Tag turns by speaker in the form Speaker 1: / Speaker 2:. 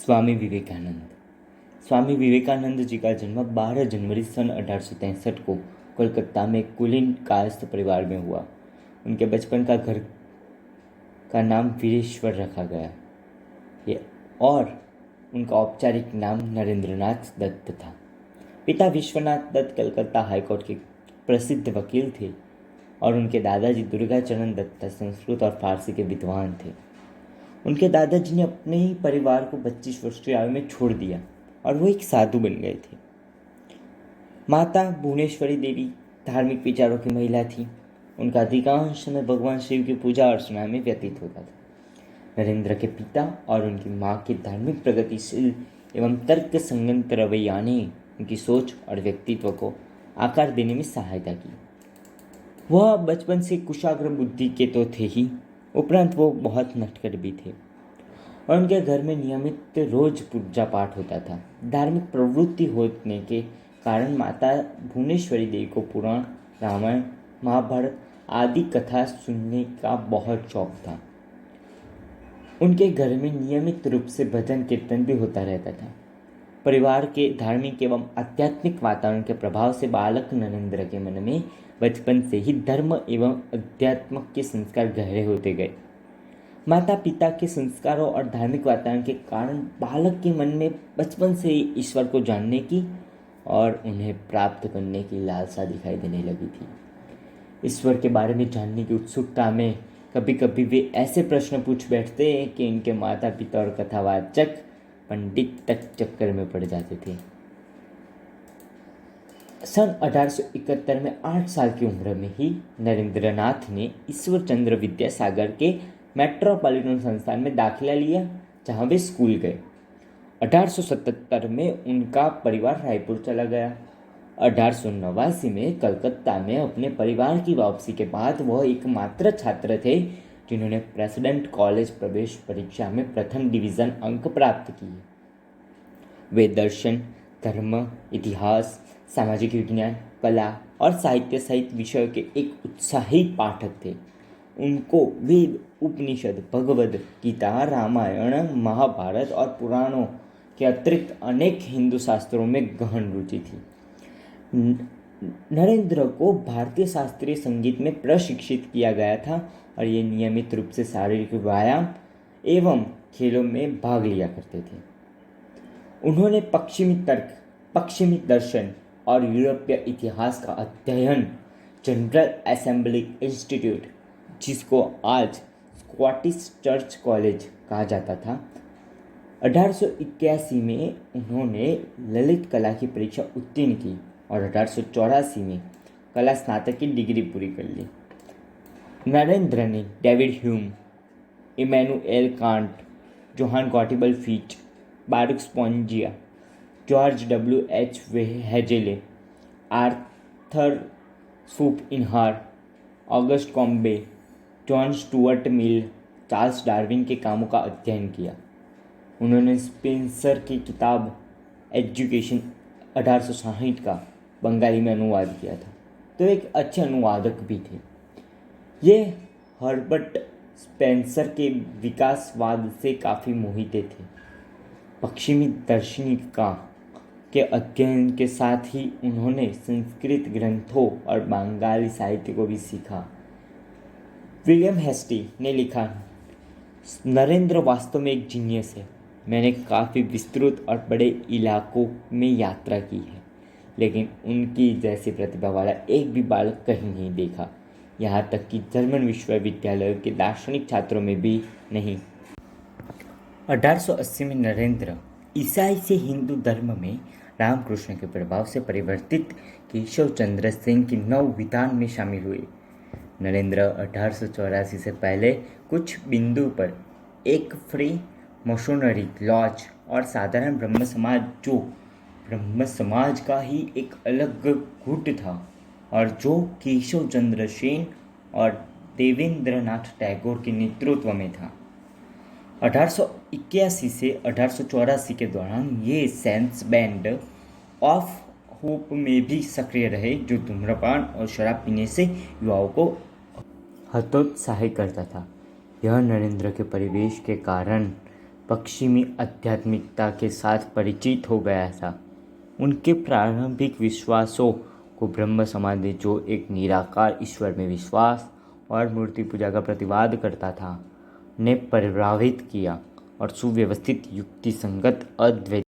Speaker 1: स्वामी विवेकानंद। स्वामी विवेकानंद जी का जन्म 12 जनवरी सन 1863 को कोलकाता में कुलीन कायस्थ परिवार में हुआ। उनके बचपन का घर का नाम वीरेश्वर रखा गया और उनका औपचारिक नाम नरेंद्रनाथ दत्त था। पिता विश्वनाथ दत्त कलकत्ता हाईकोर्ट के प्रसिद्ध वकील थे और उनके दादाजी दुर्गाचरण दत्त संस्कृत और फारसी के विद्वान थे। उनके दादाजी ने अपने ही परिवार को 25 वर्ष की आयु में छोड़ दिया और वो एक साधु बन गए थे। माता भुवनेश्वरी देवी धार्मिक विचारों की महिला थी। उनका अधिकांश समय भगवान शिव की पूजा अर्चना में व्यतीत होता था। नरेंद्र के पिता और उनकी माँ के धार्मिक प्रगतिशील एवं तर्क संगत रवैया ने उनकी सोच और व्यक्तित्व को आकार देने में सहायता की। वह बचपन से कुशाग्र बुद्धि के तो थे ही, उपरांत वो बहुत नटखट भी थे और उनके घर में नियमित रोज पूजा पाठ होता था। धार्मिक प्रवृत्ति होने के कारण माता भुवनेश्वरी देवी को पुराण, रामायण, महाभारत आदि कथा सुनने का बहुत शौक था। उनके घर में नियमित रूप से भजन कीर्तन भी होता रहता था। परिवार के धार्मिक एवं आध्यात्मिक वातावरण के प्रभाव से बालक नरेंद्र के मन में बचपन से ही धर्म एवं अध्यात्म के संस्कार गहरे होते गए। माता पिता के संस्कारों और धार्मिक वातावरण के कारण बालक के मन में बचपन से ही ईश्वर को जानने की और उन्हें प्राप्त करने की लालसा दिखाई देने लगी थी। ईश्वर के बारे में जानने की उत्सुकता में कभी कभी वे ऐसे प्रश्न पूछ बैठते कि इनके माता पिता और कथावाचक पंडित तक चक्कर में पड़ जाते थे। सन 1871 में 8 साल की उम्र में ही नरेंद्रनाथ ने ईश्वर चंद्र विद्यासागर के मेट्रोपॉलिटन संस्थान में दाखिला लिया, जहां वे स्कूल गए। 1877 में उनका परिवार रायपुर चला गया। 1889 में कलकत्ता में अपने परिवार की वापसी के बाद वह एकमात्र छात्र थे जिन्होंने प्रेसिडेंट कॉलेज प्रवेश परीक्षा में प्रथम डिवीज़न अंक प्राप्त किए। वे दर्शन, धर्म, इतिहास, सामाजिक विज्ञान, कला और साहित्य सहित विषयों के एक उत्साही पाठक थे। उनको वेद, उपनिषद, भगवद गीता, रामायण, महाभारत और पुराणों के अतिरिक्त अनेक हिंदू शास्त्रों में गहन रुचि थी। नरेंद्र को भारतीय शास्त्रीय संगीत में प्रशिक्षित किया गया था और ये नियमित रूप से शारीरिक व्यायाम एवं खेलों में भाग लिया करते थे। उन्होंने पश्चिमी तर्क, पश्चिमी दर्शन और यूरोपीय इतिहास का अध्ययन जनरल असेंबली इंस्टीट्यूट, जिसको आज स्कॉटिश चर्च कॉलेज कहा जाता था, 1881 में उन्होंने ललित कला की परीक्षा उत्तीर्ण की और 1884 में कला स्नातक की डिग्री पूरी कर ली। नरेंद्र ने David Hume, Immanuel Kant, Johann Gottlieb Fichte, Baruch Spinoza, George W.H. Hegel, Arthur Schopenhauer, Auguste Comte, John Stuart Mill, Charles Darwin के कामों का अध्ययन किया। उन्होंने स्पेंसर की किताब एजुकेशन 1860 का बंगाली में अनुवाद किया था, तो एक अच्छे अनुवादक भी थे। ये हर्बर्ट स्पेंसर के विकासवाद से काफ़ी मोहित थे। पश्चिमी दार्शनिकता के अध्ययन के साथ ही उन्होंने संस्कृत ग्रंथों और बंगाली साहित्य को भी सीखा। विलियम हेस्टी ने लिखा, नरेंद्र वास्तव में एक जीनियस है। मैंने काफ़ी विस्तृत और बड़े इलाकों में यात्रा की है, लेकिन उनकी जैसी प्रतिभा वाला एक भी बालक कहीं नहीं देखा, यहाँ तक कि जर्मन विश्वविद्यालयों के दार्शनिक छात्रों में भी नहीं। 1880 में नरेंद्र ईसाई से हिंदू धर्म में रामकृष्ण के प्रभाव से परिवर्तित केशव चंद्र सेन की नव विधान में शामिल हुए। नरेंद्र 1884 से पहले कुछ बिंदु पर एक फ्री मशोनरी लॉज और साधारण ब्रह्म समाज, जो ब्रह्म समाज का ही एक अलग गुट था और जो केशव चंद्र सेन और देवेंद्रनाथ टैगोर के नेतृत्व में था। 1881 से 1884 के दौरान ये सेंस बैंड ऑफ होप में भी सक्रिय रहे, जो धूम्रपान और शराब पीने से युवाओं को हतोत्साहित करता था। यह नरेंद्र के परिवेश के कारण पश्चिमी आध्यात्मिकता के साथ परिचित हो गया था। उनके प्रारंभिक विश्वासों को ब्रह्म समाधि, जो एक निराकार ईश्वर में विश्वास और मूर्ति पूजा का प्रतिवाद करता था, ने प्रभावित किया और सुव्यवस्थित, युक्तिसंगत अद्वैत